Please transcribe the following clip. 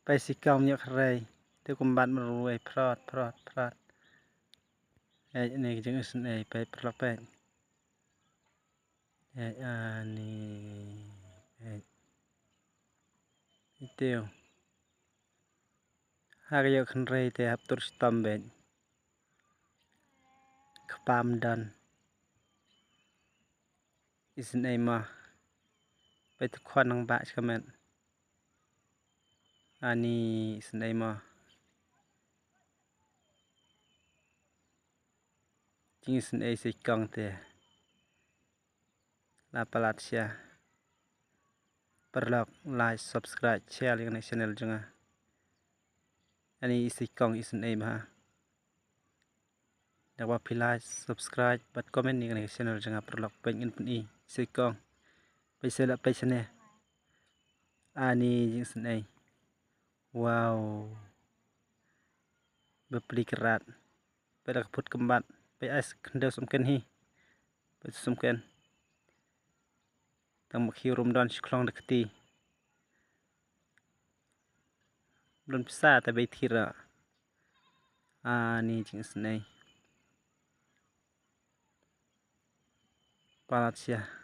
ไปสิกองnhựa khray tư cùng bạn mà ruồi prot ai này chứng nàyไปprotไปai này tiêu hak nhựa khray te hap tur stam ben khpam dan is này mà ไปทุกคนนางบะชะแม่นอันนี้สันไดมาจริงสันไดสิกองเตลาปลัดเชียปรลอกไลค์ subscribe แชร์ใน channel จังอันนี้สิกองอีสันไดมาแต่ว่าพี่ไลค์ subscribe บัดคอมเมนต์ใน channel จังปรลอกเป็นอินปุ่นอีสิกองไปเสร็จแล้วไปชะแนลอันนี้จริงสันไดว้าวberpeligerat pada keput kembatไปไอ้เดสมกันฮีไปสมกันตั้งมักฮิวรมดอนชคลองดกตีดนพิซซ่าแต่ใบทีระนี่จริงสนัยปาลัดเชีย